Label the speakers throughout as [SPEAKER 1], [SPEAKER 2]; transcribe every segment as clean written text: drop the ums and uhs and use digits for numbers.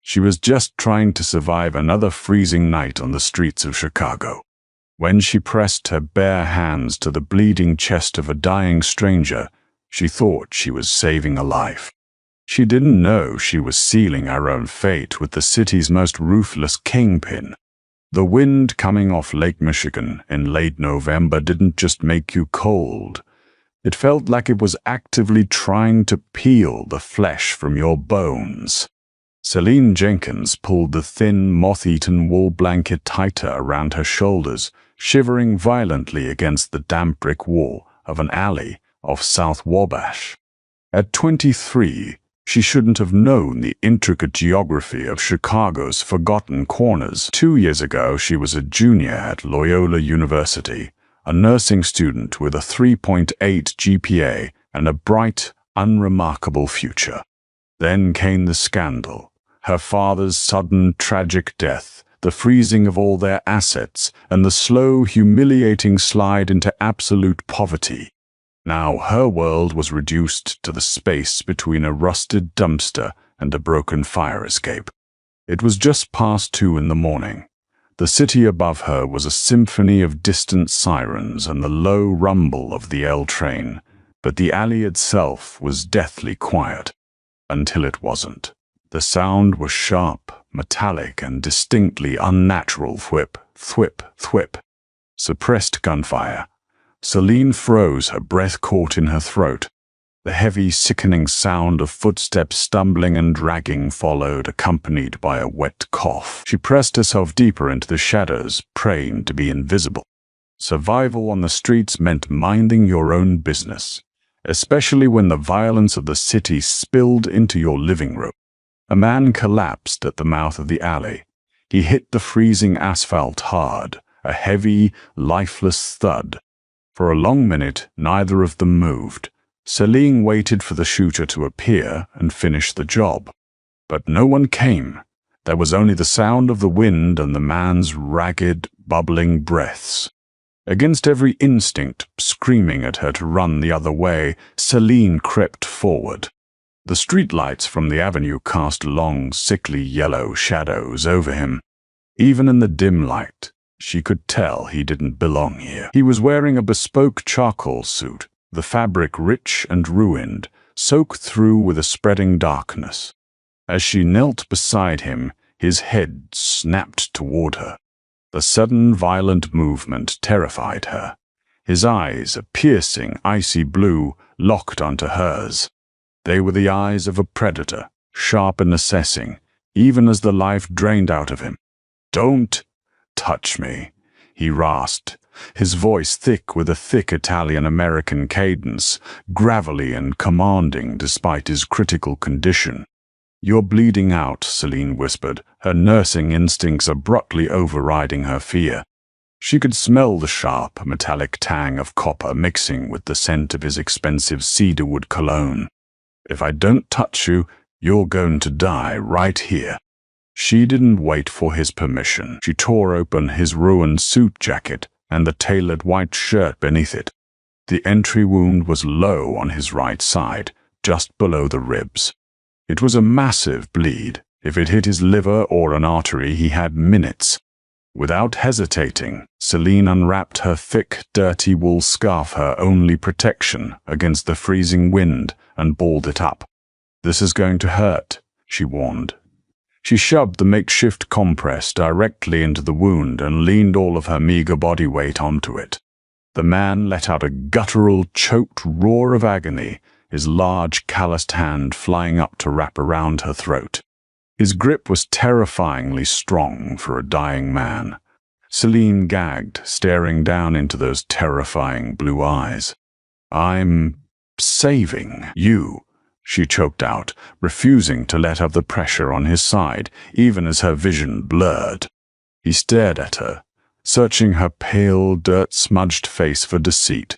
[SPEAKER 1] She was just trying to survive another freezing night on the streets of Chicago. When she pressed her bare hands to the bleeding chest of a dying stranger, she thought she was saving a life. She didn't know she was sealing her own fate with the city's most ruthless kingpin. The wind coming off Lake Michigan in late November didn't just make you cold. It felt like it was actively trying to peel the flesh from your bones. Celine Jenkins pulled the thin, moth-eaten wool blanket tighter around her shoulders, shivering violently against the damp brick wall of an alley off South Wabash. At 23, she shouldn't have known the intricate geography of Chicago's forgotten corners. 2 years ago, she was a junior at Loyola University, a nursing student with a 3.8 GPA and a bright, unremarkable future. Then came the scandal, her father's sudden, tragic death, the freezing of all their assets, and the slow, humiliating slide into absolute poverty. Now her world was reduced to the space between a rusted dumpster and a broken fire escape. It was just past 2 in the morning. The city above her was a symphony of distant sirens and the low rumble of the L train, but the alley itself was deathly quiet. Until it wasn't. The sound was sharp, metallic, and distinctly unnatural. Thwip, thwip, thwip. Suppressed gunfire. Celine froze, her breath caught in her throat. The heavy, sickening sound of footsteps stumbling and dragging followed, accompanied by a wet cough. She pressed herself deeper into the shadows, praying to be invisible. Survival on the streets meant minding your own business, especially when the violence of the city spilled into your living room. A man collapsed at the mouth of the alley. He hit the freezing asphalt hard, a heavy, lifeless thud. For a long minute, neither of them moved. Celine waited for the shooter to appear and finish the job. But no one came. There was only the sound of the wind and the man's ragged, bubbling breaths. Against every instinct screaming at her to run the other way, Celine crept forward. The streetlights from the avenue cast long, sickly yellow shadows over him. Even in the dim light, she could tell he didn't belong here. He was wearing a bespoke charcoal suit, the fabric rich and ruined, soaked through with a spreading darkness. As she knelt beside him, his head snapped toward her. The sudden, violent movement terrified her. His eyes, a piercing, icy blue, locked onto hers. They were the eyes of a predator, sharp and assessing, even as the life drained out of him. "Don't touch me," he rasped, his voice thick with a thick Italian-American cadence, gravelly and commanding despite his critical condition. "You're bleeding out," Celine whispered, her nursing instincts abruptly overriding her fear. She could smell the sharp, metallic tang of copper mixing with the scent of his expensive cedarwood cologne. "If I don't touch you, you're going to die right here." She didn't wait for his permission. She tore open his ruined suit jacket and the tailored white shirt beneath it. The entry wound was low on his right side, just below the ribs. It was a massive bleed. If it hit his liver or an artery, he had minutes. Without hesitating, Celine unwrapped her thick, dirty wool scarf, her only protection against the freezing wind, and balled it up. "This is going to hurt," she warned. She shoved the makeshift compress directly into the wound and leaned all of her meager body weight onto it. The man let out a guttural, choked roar of agony, his large, calloused hand flying up to wrap around her throat. His grip was terrifyingly strong for a dying man. Celine gagged, staring down into those terrifying blue eyes. "I'm saving you," she choked out, refusing to let up the pressure on his side, even as her vision blurred. He stared at her, searching her pale, dirt-smudged face for deceit.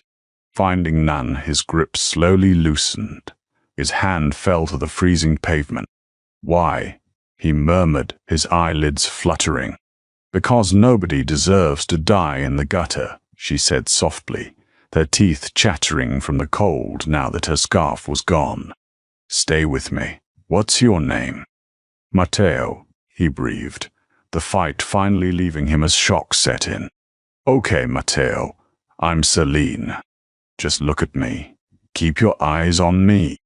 [SPEAKER 1] Finding none, his grip slowly loosened. His hand fell to the freezing pavement. "Why?" he murmured, his eyelids fluttering. "Because nobody deserves to die in the gutter," she said softly, her teeth chattering from the cold now that her scarf was gone. "Stay with me. What's your name?" Matteo, he breathed, the fight finally leaving him as shock set in. Okay, Matteo, I'm Celine. Just look at me. Keep your eyes on me.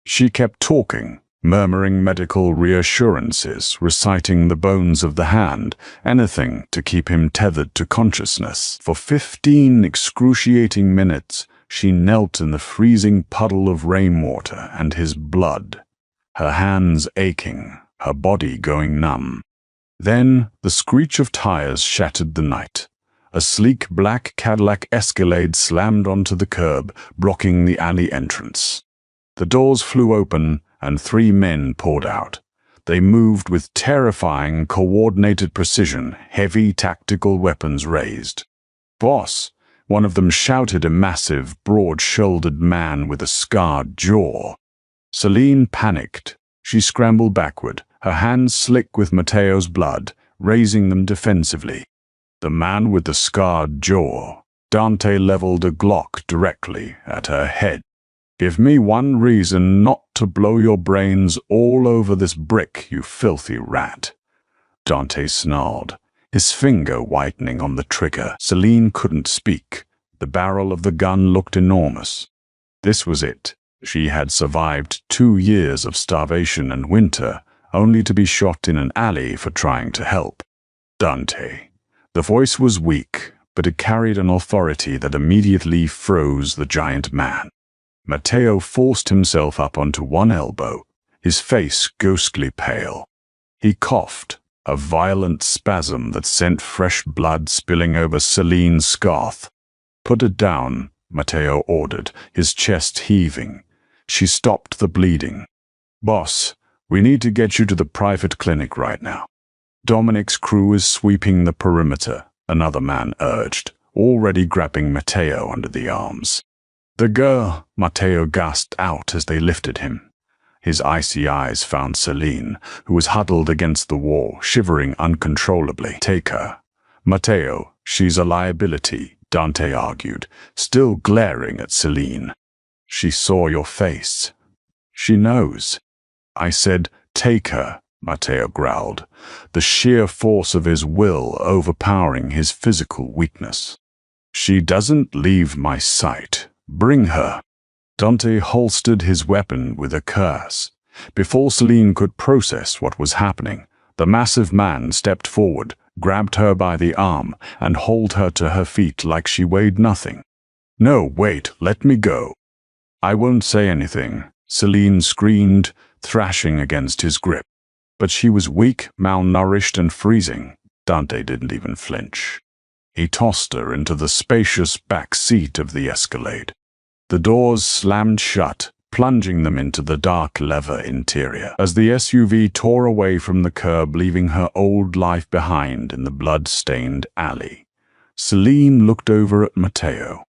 [SPEAKER 1] She kept talking, murmuring medical reassurances, reciting the bones of the hand, anything to keep him tethered to consciousness. For 15 excruciating minutes, she knelt in the freezing puddle of rainwater and his blood, her hands aching, her body going numb. Then the screech of tires shattered the night. A sleek black Cadillac Escalade slammed onto the curb, blocking the alley entrance. The doors flew open, and 3 men poured out. They moved with terrifying, coordinated precision, heavy tactical weapons raised. "Boss," one of them shouted, a massive, broad-shouldered man with a scarred jaw. Celine panicked. She scrambled backward, her hands slick with Matteo's blood, raising them defensively. The man with the scarred jaw. Dante leveled a Glock directly at her head. "Give me one reason not to blow your brains all over this brick, you filthy rat." Dante snarled, his finger whitening on the trigger. Celine couldn't speak. The barrel of the gun looked enormous. This was it. She had survived 2 years of starvation and winter, only to be shot in an alley for trying to help. Dante. The voice was weak, but it carried an authority that immediately froze the giant man. Matteo forced himself up onto one elbow, his face ghostly pale. He coughed, a violent spasm that sent fresh blood spilling over Celine's scarf. "Put it down," Matteo ordered, his chest heaving. She stopped the bleeding. "Boss, we need to get you to the private clinic right now." "Dominic's crew is sweeping the perimeter," another man urged, already grabbing Matteo under the arms. "The girl," Matteo gasped out as they lifted him. His icy eyes found Celine, who was huddled against the wall, shivering uncontrollably. "Take her." "Matteo, she's a liability," Dante argued, still glaring at Celine. "She saw your face. She knows." "I said, take her," Matteo growled, the sheer force of his will overpowering his physical weakness. "She doesn't leave my sight. Bring her." Dante holstered his weapon with a curse. Before Celine could process what was happening, the massive man stepped forward, grabbed her by the arm, and hauled her to her feet like she weighed nothing. "No, wait, let me go." "I won't say anything," Celine screamed, thrashing against his grip. But she was weak, malnourished, and freezing. Dante didn't even flinch. He tossed her into the spacious back seat of the Escalade. The doors slammed shut, plunging them into the dark leather interior, as the SUV tore away from the curb, leaving her old life behind in the blood-stained alley. Celine looked over at Matteo.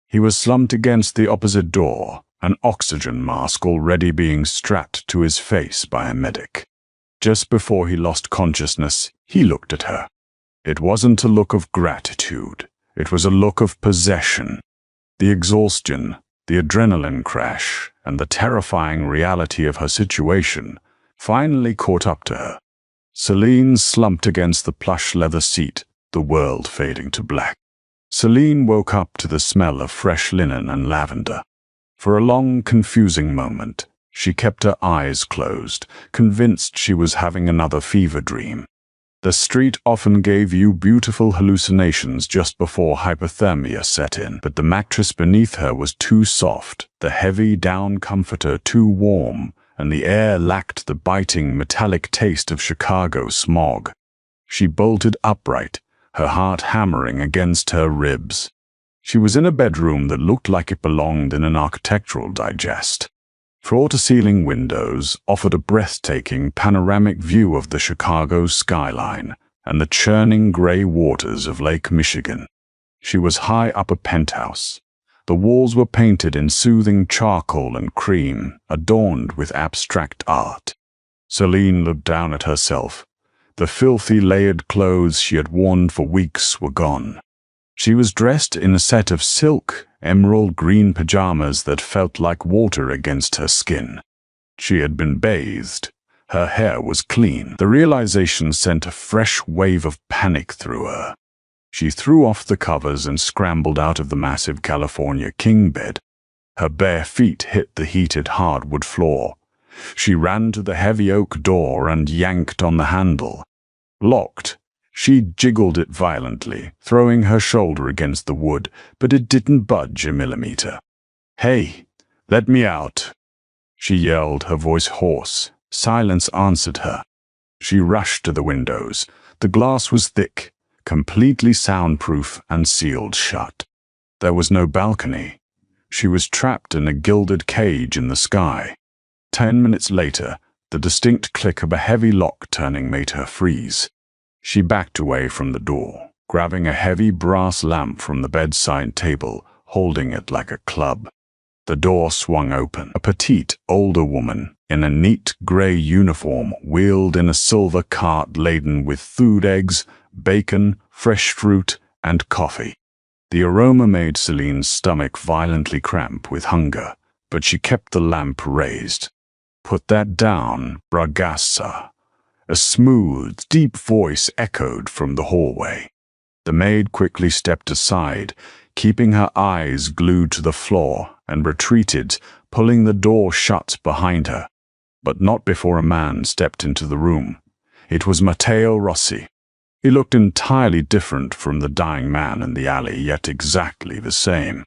[SPEAKER 1] He was slumped against the opposite door, an oxygen mask already being strapped to his face by a medic. Just before he lost consciousness, he looked at her. It wasn't a look of gratitude. It was a look of possession. The exhaustion, the adrenaline crash, and the terrifying reality of her situation finally caught up to her. Celine slumped against the plush leather seat, the world fading to black. Celine woke up to the smell of fresh linen and lavender. For a long, confusing moment, she kept her eyes closed, convinced she was having another fever dream. The street often gave you beautiful hallucinations just before hypothermia set in, but the mattress beneath her was too soft, the heavy down comforter too warm, and the air lacked the biting, metallic taste of Chicago smog. She bolted upright, her heart hammering against her ribs. She was in a bedroom that looked like it belonged in an architectural digest. Floor-to-ceiling windows offered a breathtaking panoramic view of the Chicago skyline and the churning gray waters of Lake Michigan. She was high up a penthouse. The walls were painted in soothing charcoal and cream, adorned with abstract art. Celine looked down at herself. The filthy layered clothes she had worn for weeks were gone. She was dressed in a set of silk, emerald green pajamas that felt like water against her skin. She had been bathed, Her hair was clean. The realization sent a fresh wave of panic through her. She threw off the covers and scrambled out of the massive California king bed. Her bare feet hit the heated hardwood floor. She ran to the heavy oak door and yanked on the handle. Locked. She jiggled it violently, throwing her shoulder against the wood, but it didn't budge a millimeter. "Hey, let me out," she yelled, her voice hoarse. Silence answered her. She rushed to the windows. The glass was thick, completely soundproof and sealed shut. There was no balcony. She was trapped in a gilded cage in the sky. 10 minutes later, the distinct click of a heavy lock turning made her freeze. She backed away from the door, grabbing a heavy brass lamp from the bedside table, holding it like a club. The door swung open. A petite, older woman in a neat gray uniform wheeled in a silver cart laden with food, eggs, bacon, fresh fruit, and coffee. The aroma made Celine's stomach violently cramp with hunger, but she kept the lamp raised. "Put that down, ragazza." A smooth, deep voice echoed from the hallway. The maid quickly stepped aside, keeping her eyes glued to the floor, and retreated, pulling the door shut behind her. But not before a man stepped into the room. It was Matteo Rossi. He looked entirely different from the dying man in the alley, yet exactly the same.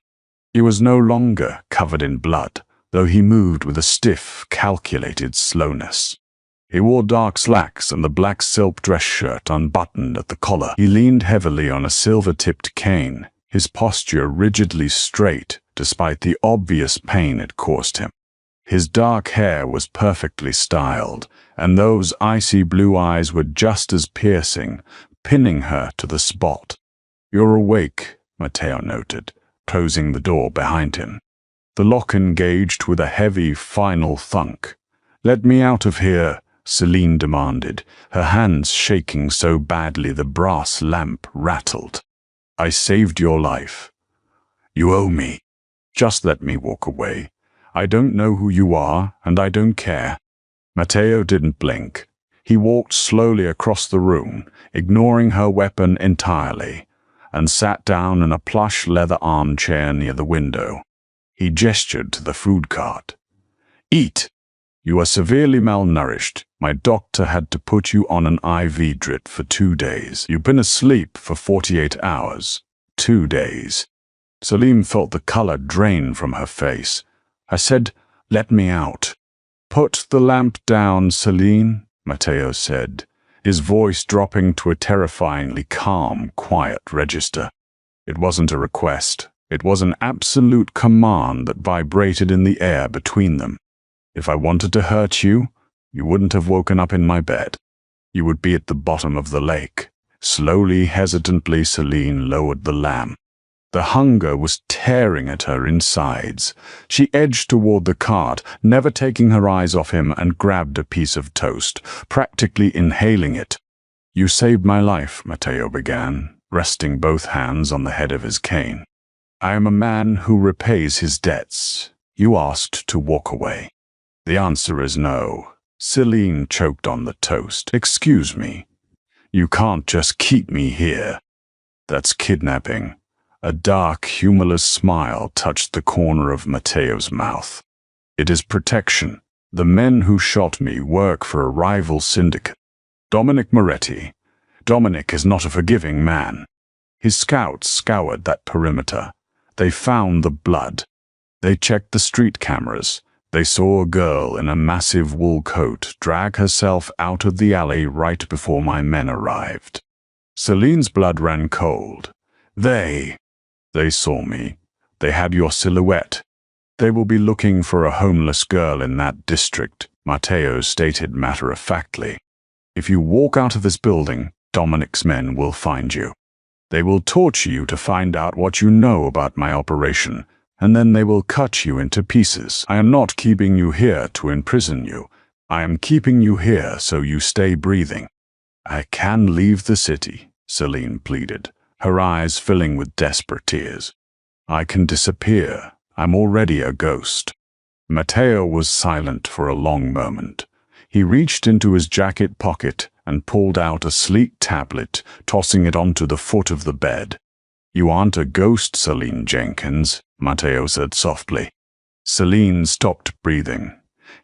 [SPEAKER 1] He was no longer covered in blood, though he moved with a stiff, calculated slowness. He wore dark slacks and the black silk dress shirt unbuttoned at the collar. He leaned heavily on a silver-tipped cane, his posture rigidly straight despite the obvious pain it caused him. His dark hair was perfectly styled, and those icy blue eyes were just as piercing, pinning her to the spot. "You're awake," Matteo noted, closing the door behind him. The lock engaged with a heavy, final thunk. "Let me out of here," Celine demanded, her hands shaking so badly the brass lamp rattled. "I saved your life. You owe me. Just let me walk away. I don't know who you are, and I don't care." Matteo didn't blink. He walked slowly across the room, ignoring her weapon entirely, and sat down in a plush leather armchair near the window. He gestured to the food cart. "Eat. You are severely malnourished. My doctor had to put you on an IV drip for 2 days. You've been asleep for 48 hours. 2 days. Celine felt the color drain from her face. "I said, let me out." "Put the lamp down, Celine," Matteo said, his voice dropping to a terrifyingly calm, quiet register. It wasn't a request. It was an absolute command that vibrated in the air between them. "If I wanted to hurt you, you wouldn't have woken up in my bed. You would be at the bottom of the lake." Slowly, hesitantly, Celine lowered the lamp. The hunger was tearing at her insides. She edged toward the cart, never taking her eyes off him, and grabbed a piece of toast, practically inhaling it. "You saved my life," Matteo began, resting both hands on the head of his cane. "I am a man who repays his debts. You asked to walk away." "The answer is no." Celine choked on the toast. "Excuse me. You can't just keep me here. That's kidnapping." A dark, humorless smile touched the corner of Matteo's mouth. "It is protection. The men who shot me work for a rival syndicate. Dominic Moretti. Dominic is not a forgiving man." His scouts scoured that perimeter. They found the blood. They checked the street cameras. They saw a girl in a massive wool coat drag herself out of the alley right before my men arrived. Celine's blood ran cold. They saw me. They had your silhouette. They will be looking for a homeless girl in that district, Matteo stated matter-of-factly. "If you walk out of this building, Dominic's men will find you. They will torture you to find out what you know about my operation, and then they will cut you into pieces. I am not keeping you here to imprison you. I am keeping you here so you stay breathing." "I can leave the city," Celine pleaded, her eyes filling with desperate tears. "I can disappear. I'm already a ghost." Matteo was silent for a long moment. He reached into his jacket pocket and pulled out a sleek tablet, tossing it onto the foot of the bed. "You aren't a ghost, Celine Jenkins," Matteo said softly. Celine stopped breathing.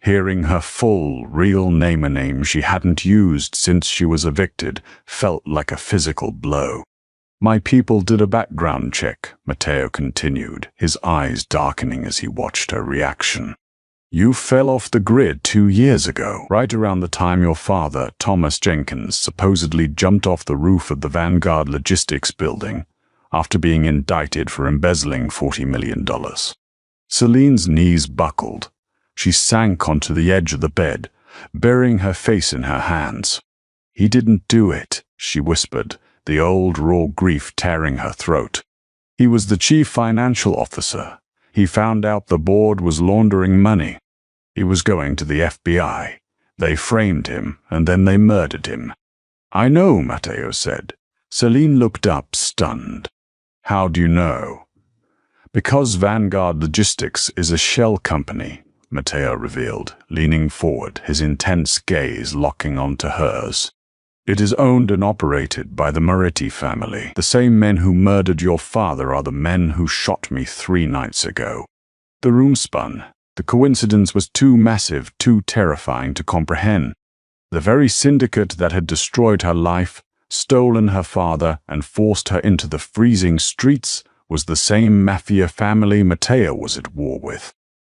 [SPEAKER 1] Hearing her full, real name, a name she hadn't used since she was evicted, felt like a physical blow. "My people did a background check," Matteo continued, his eyes darkening as he watched her reaction. "You fell off the grid 2 years ago, right around the time your father, Thomas Jenkins, supposedly jumped off the roof of the Vanguard Logistics building after being indicted for embezzling $40 million. Celine's knees buckled. She sank onto the edge of the bed, burying her face in her hands. "He didn't do it," she whispered, the old raw grief tearing her throat. "He was the chief financial officer. He found out the board was laundering money. He was going to the FBI. They framed him, and then they murdered him." "I know," Matteo said. Celine looked up, stunned. "How do you know?" "Because Vanguard Logistics is a shell company," Matteo revealed, leaning forward, his intense gaze locking onto hers. "It is owned and operated by the Moretti family. The same men who murdered your father are the men who shot me 3 nights ago." The room spun. The coincidence was too massive, too terrifying to comprehend. The very syndicate that had destroyed her life, stolen her father, and forced her into the freezing streets was the same mafia family Matteo was at war with.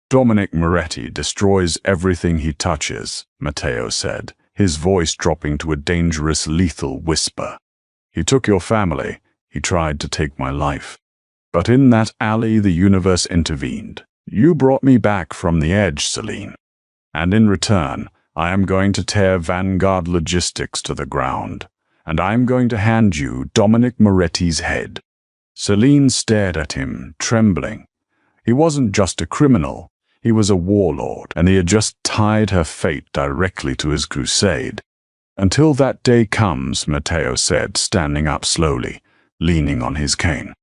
[SPEAKER 1] "Dominic Moretti destroys everything he touches," Matteo said, his voice dropping to a dangerous, lethal whisper. "He took your family. He tried to take my life. But in that alley, the universe intervened. You brought me back from the edge, Celine. And in return, I am going to tear Vanguard Logistics to the ground. And I am going to hand you Dominic Moretti's head." Celine stared at him, trembling. He wasn't just a criminal. He was a warlord, and he had just tied her fate directly to his crusade. "Until that day comes," Matteo said, standing up slowly, leaning on his cane.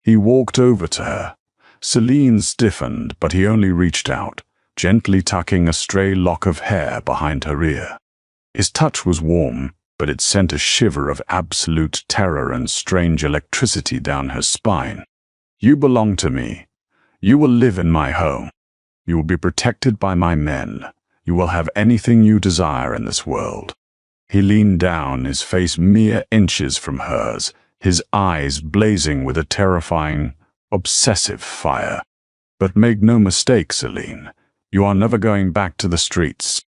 [SPEAKER 1] He walked over to her. Celine stiffened, but he only reached out, gently tucking a stray lock of hair behind her ear. His touch was warm, but it sent a shiver of absolute terror and strange electricity down her spine. "You belong to me. You will live in my home. You will be protected by my men. You will have anything you desire in this world." He leaned down, his face mere inches from hers, his eyes blazing with a terrifying, obsessive fire. "But make no mistake, Celine, you are never going back to the streets.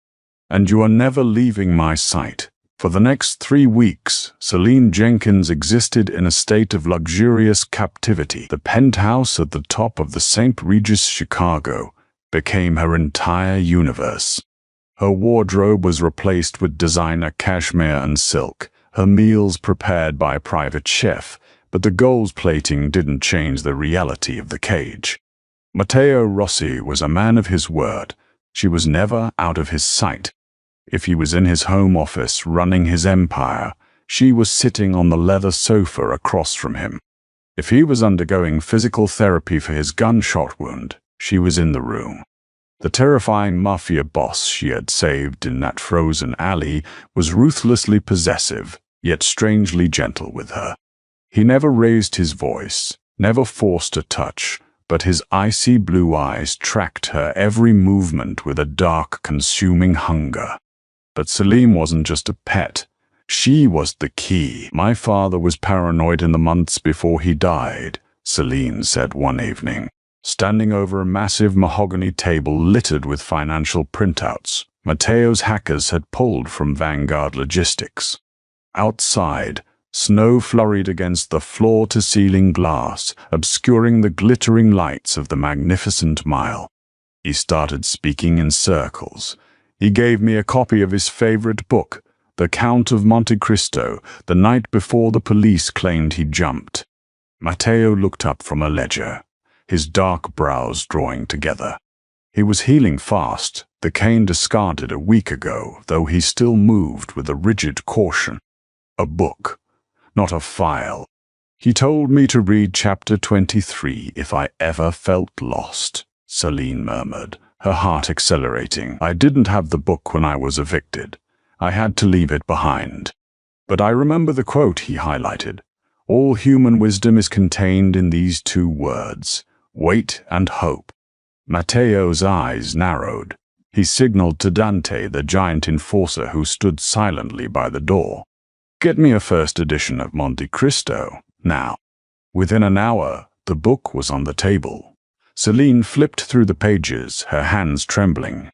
[SPEAKER 1] And you are never leaving my sight." For the next 3 weeks, Celine Jenkins existed in a state of luxurious captivity. The penthouse at the top of the St. Regis, Chicago, became her entire universe. Her wardrobe was replaced with designer cashmere and silk, her meals prepared by a private chef, but the gold plating didn't change the reality of the cage. Matteo Rossi was a man of his word. She was never out of his sight. If he was in his home office running his empire, she was sitting on the leather sofa across from him. If he was undergoing physical therapy for his gunshot wound, she was in the room. The terrifying mafia boss she had saved in that frozen alley was ruthlessly possessive, yet strangely gentle with her. He never raised his voice, never forced a touch, but his icy blue eyes tracked her every movement with a dark, consuming hunger. But Celine wasn't just a pet. She was the key. "My father was paranoid in the months before he died," Celine said one evening, standing over a massive mahogany table littered with financial printouts Matteo's hackers had pulled from Vanguard Logistics. Outside, snow flurried against the floor-to-ceiling glass, obscuring the glittering lights of the magnificent mile. He started speaking in circles. He gave me a copy of his favorite book, The Count of Monte Cristo, the night before the police claimed he jumped. Matteo looked up from a ledger, his dark brows drawing together. He was healing fast, the cane discarded a week ago, though he still moved with a rigid caution. A book, not a file. "He told me to read chapter 23 if I ever felt lost," Celine murmured, her heart accelerating. I didn't have the book when I was evicted. I had to leave it behind. But I remember the quote he highlighted. All human wisdom is contained in these two words, wait and hope. Matteo's eyes narrowed. He signaled to Dante, the giant enforcer who stood silently by the door. Get me a first edition of Monte Cristo, now. Within an hour, the book was on the table. Celine flipped through the pages, her hands trembling.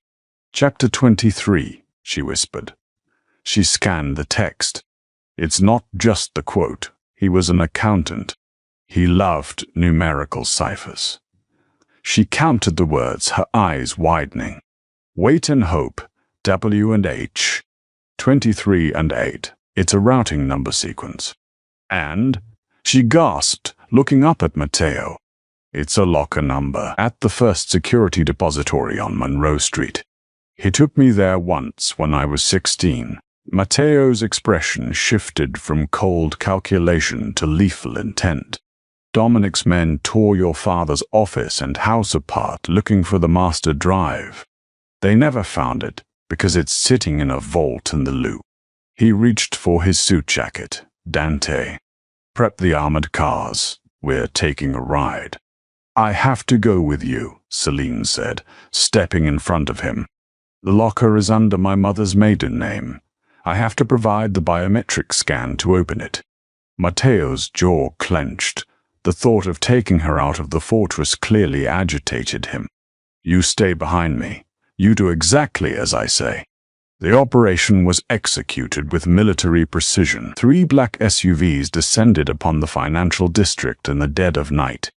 [SPEAKER 1] Chapter 23, she whispered. She scanned the text. It's not just the quote. He was an accountant. He loved numerical ciphers. She counted the words, her eyes widening. Wait and hope, W and H, 23 and 8. It's a routing number sequence. And, she gasped, looking up at Matteo. It's a locker number at the First Security Depository on Monroe Street. He took me there once when I was 16. Matteo's expression shifted from cold calculation to lethal intent. Dominic's men tore your father's office and house apart looking for the master drive. They never found it because it's sitting in a vault in the loop. He reached for his suit jacket. Dante, prep the armored cars. We're taking a ride. I have to go with you, Celine said, stepping in front of him. The locker is under my mother's maiden name. I have to provide the biometric scan to open it. Matteo's jaw clenched. The thought of taking her out of the fortress clearly agitated him. You stay behind me. You do exactly as I say. The operation was executed with military precision. 3 black SUVs descended upon the financial district in the dead of night.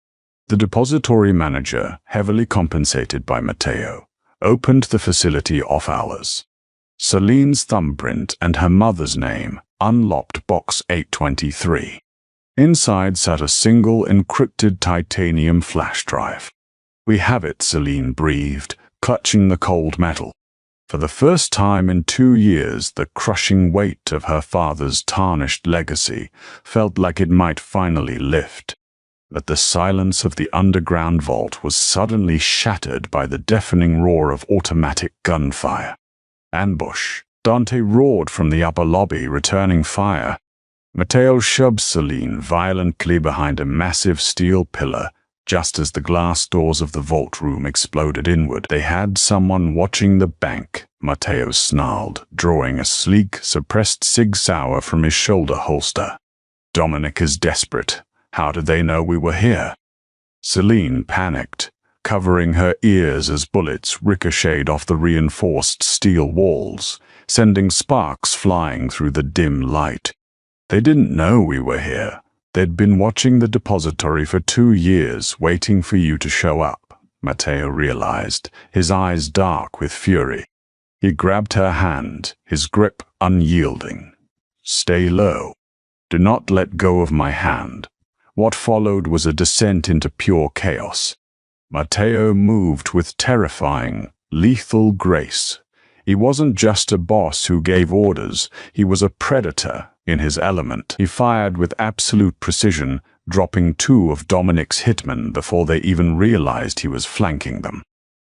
[SPEAKER 1] The depository manager, heavily compensated by Matteo, opened the facility off hours. Celine's thumbprint and her mother's name unlocked box 823. Inside sat a single encrypted titanium flash drive. We have it, Celine breathed, clutching the cold metal. For the first time in 2 years, the crushing weight of her father's tarnished legacy felt like it might finally lift. But the silence of the underground vault was suddenly shattered by the deafening roar of automatic gunfire. Ambush. Dante roared from the upper lobby, returning fire. Matteo shoved Celine violently behind a massive steel pillar. Just as the glass doors of the vault room exploded inward, they had someone watching the bank, Matteo snarled, drawing a sleek, suppressed Sig Sauer from his shoulder holster. Dominic is desperate. How did they know we were here? Celine panicked, covering her ears as bullets ricocheted off the reinforced steel walls, sending sparks flying through the dim light. They didn't know we were here. They'd been watching the depository for 2 years, waiting for you to show up, Matteo realized, his eyes dark with fury. He grabbed her hand, his grip unyielding. Stay low. Do not let go of my hand. What followed was a descent into pure chaos. Matteo moved with terrifying, lethal grace. He wasn't just a boss who gave orders, he was a predator in his element. He fired with absolute precision, dropping 2 of Dominic's hitmen before they even realized he was flanking them.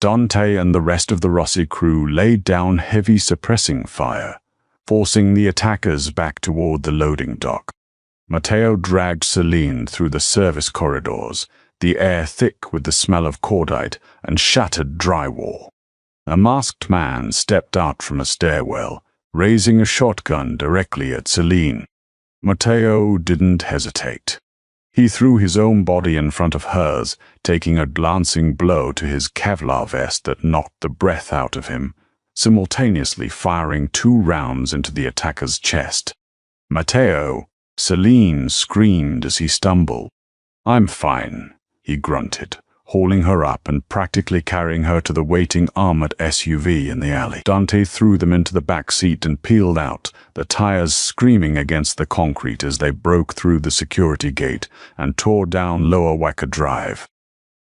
[SPEAKER 1] Dante and the rest of the Rossi crew laid down heavy suppressing fire, forcing the attackers back toward the loading dock. Matteo dragged Celine through the service corridors, the air thick with the smell of cordite and shattered drywall. A masked man stepped out from a stairwell, raising a shotgun directly at Celine. Matteo didn't hesitate. He threw his own body in front of hers, taking a glancing blow to his Kevlar vest that knocked the breath out of him, simultaneously firing 2 rounds into the attacker's chest. Matteo, Celine screamed as he stumbled. I'm fine, he grunted, hauling her up and practically carrying her to the waiting armored SUV in the alley. Dante threw them into the back seat and peeled out, the tires screaming against the concrete as they broke through the security gate and tore down Lower Wacker Drive.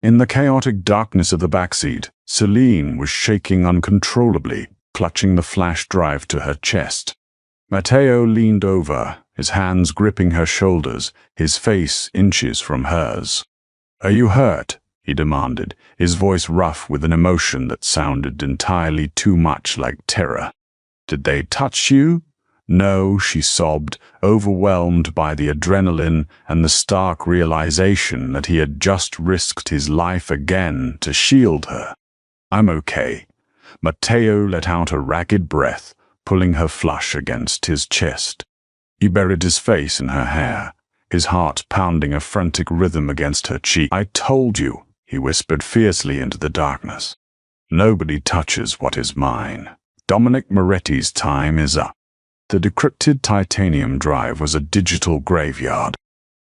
[SPEAKER 1] In the chaotic darkness of the backseat, Celine was shaking uncontrollably, clutching the flash drive to her chest. Matteo leaned over, his hands gripping her shoulders, his face inches from hers. Are you hurt? he demanded, his voice rough with an emotion that sounded entirely too much like terror. "Did they touch you?" "No," she sobbed, overwhelmed by the adrenaline and the stark realization that he had just risked his life again to shield her. "I'm okay." Matteo let out a ragged breath, pulling her flush against his chest. He buried his face in her hair, his heart pounding a frantic rhythm against her cheek. "I told you," he whispered fiercely into the darkness. "Nobody touches what is mine. Dominic Moretti's time is up." The decrypted titanium drive was a digital graveyard.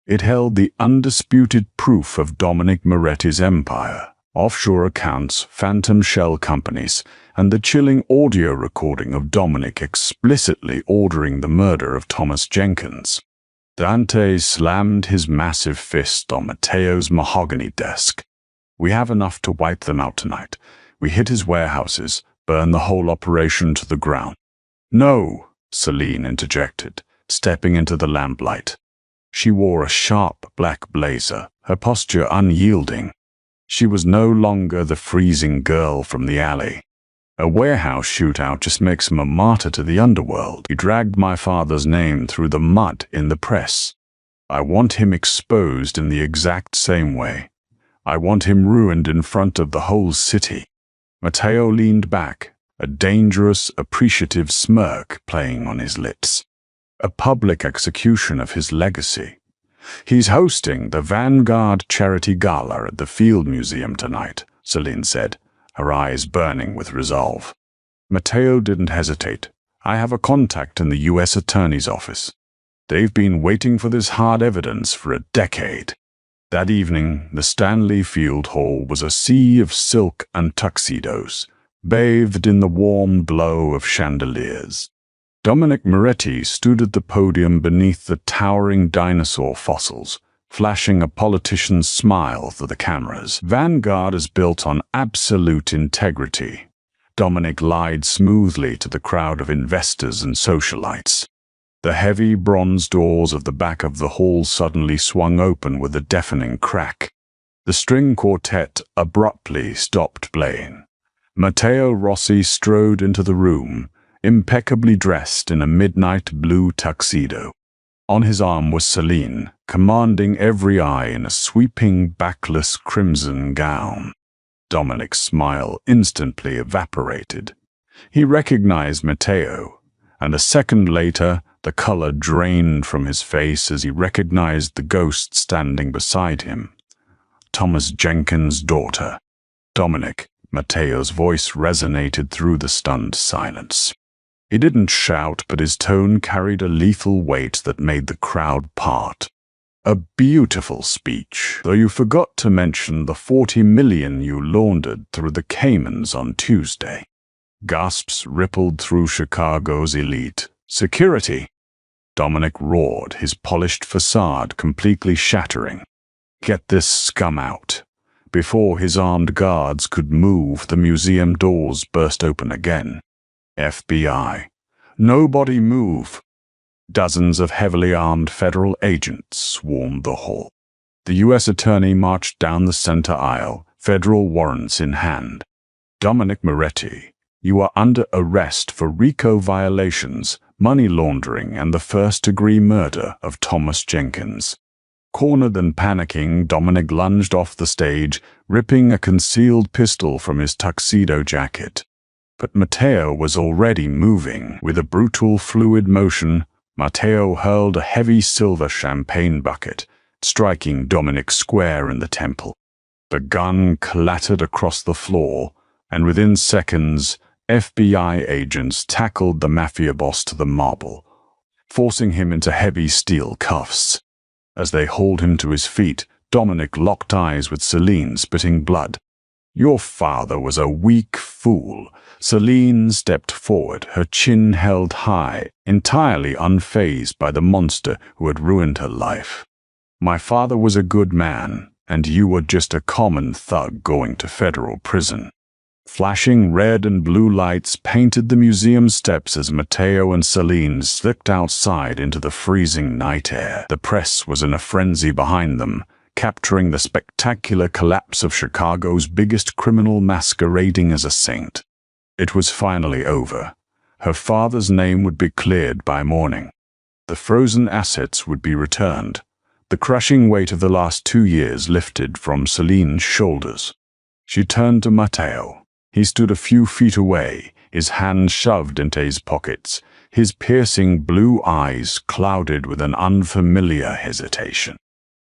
[SPEAKER 1] It held the undisputed proof of Dominic Moretti's empire, offshore accounts, phantom shell companies, and the chilling audio recording of Dominic explicitly ordering the murder of Thomas Jenkins. Dante slammed his massive fist on Matteo's mahogany desk. "We have enough to wipe them out tonight. We hit his warehouses, burn the whole operation to the ground." "No," Celine interjected, stepping into the lamplight. She wore a sharp black blazer, her posture unyielding. She was no longer the freezing girl from the alley. "A warehouse shootout just makes him a martyr to the underworld. He dragged my father's name through the mud in the press. I want him exposed in the exact same way. I want him ruined in front of the whole city." Matteo leaned back, a dangerous, appreciative smirk playing on his lips. A public execution of his legacy. "He's hosting the Vanguard Charity Gala at the Field Museum tonight," Celine said, her eyes burning with resolve. Matteo didn't hesitate. "I have a contact in the U.S. Attorney's office. They've been waiting for this hard evidence for a decade." That evening, the Stanley Field Hall was a sea of silk and tuxedos, bathed in the warm glow of chandeliers. Dominic Moretti stood at the podium beneath the towering dinosaur fossils, flashing a politician's smile for the cameras. "Vanguard is built on absolute integrity." Dominic lied smoothly to the crowd of investors and socialites. The heavy bronze doors of the back of the hall suddenly swung open with a deafening crack. The string quartet abruptly stopped playing. Matteo Rossi strode into the room, impeccably dressed in a midnight blue tuxedo. On his arm was Celine, commanding every eye in a sweeping, backless crimson gown. Dominic's smile instantly evaporated. He recognized Matteo, and a second later, the color drained from his face as he recognized the ghost standing beside him. Thomas Jenkins' daughter. "Dominic," Matteo's voice resonated through the stunned silence. He didn't shout, but his tone carried a lethal weight that made the crowd part. "A beautiful speech, though you forgot to mention the 40 million you laundered through the Caymans on Tuesday." Gasps rippled through Chicago's elite. "Security!" Dominic roared, his polished facade completely shattering. "Get this scum out." Before his armed guards could move, the museum doors burst open again. FBI. "Nobody move." Dozens of heavily armed federal agents swarmed the hall. The U.S. attorney marched down the center aisle, federal warrants in hand. "Dominic Moretti, you are under arrest for RICO violations, money laundering, and the first-degree murder of Thomas Jenkins." Cornered and panicking, Dominic lunged off the stage, ripping a concealed pistol from his tuxedo jacket. But Matteo was already moving. With a brutal, fluid motion, Matteo hurled a heavy silver champagne bucket, striking Dominic square in the temple. The gun clattered across the floor, and within seconds, FBI agents tackled the mafia boss to the marble, forcing him into heavy steel cuffs. As they hauled him to his feet, Dominic locked eyes with Celine, spitting blood. "Your father was a weak fool." Celine stepped forward, her chin held high, entirely unfazed by the monster who had ruined her life. "My father was a good man, and you were just a common thug going to federal prison." Flashing red and blue lights painted the museum steps as Matteo and Celine slipped outside into the freezing night air. The press was in a frenzy behind them, capturing the spectacular collapse of Chicago's biggest criminal masquerading as a saint. It was finally over. Her father's name would be cleared by morning. The frozen assets would be returned. The crushing weight of the last 2 years lifted from Celine's shoulders. She turned to Matteo. He stood a few feet away, his hands shoved into his pockets, his piercing blue eyes clouded with an unfamiliar hesitation.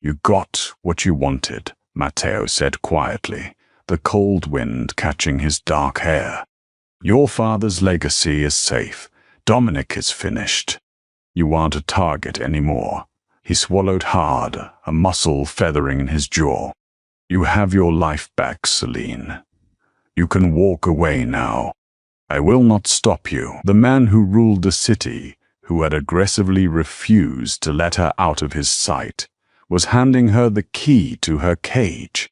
[SPEAKER 1] "You got what you wanted," Matteo said quietly, the cold wind catching his dark hair. "Your father's legacy is safe. Dominic is finished. You aren't a target anymore." He swallowed hard, a muscle feathering in his jaw. "You have your life back, Celine. You can walk away now. I will not stop you." The man who ruled the city, who had aggressively refused to let her out of his sight, was handing her the key to her cage.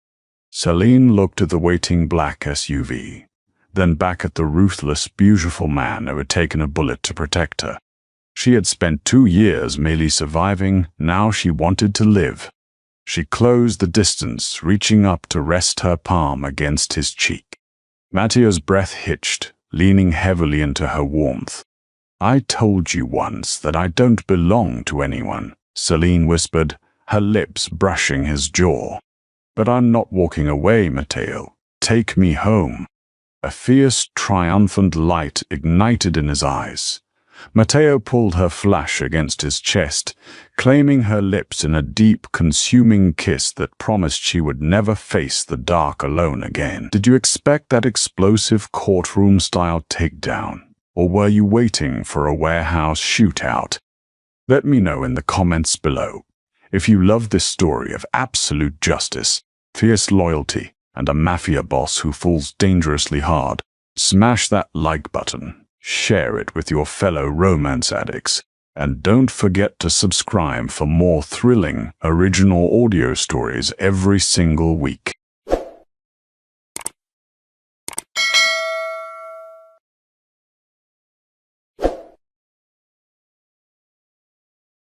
[SPEAKER 1] Celine looked at the waiting black SUV, then back at the ruthless, beautiful man who had taken a bullet to protect her. She had spent 2 years merely surviving, now she wanted to live. She closed the distance, reaching up to rest her palm against his cheek. Matteo's breath hitched, leaning heavily into her warmth. "I told you once that I don't belong to anyone," Celine whispered, her lips brushing his jaw. "But I'm not walking away, Matteo. Take me home." A fierce, triumphant light ignited in his eyes. Matteo pulled her flush against his chest, claiming her lips in a deep, consuming kiss that promised she would never face the dark alone again. "Did you expect that explosive courtroom-style takedown, or were you waiting for a warehouse shootout? Let me know in the comments below. If you love this story of absolute justice, fierce loyalty, and a mafia boss who falls dangerously hard, smash that like button. Share it with your fellow romance addicts, and don't forget to subscribe for more thrilling, original audio stories every single week.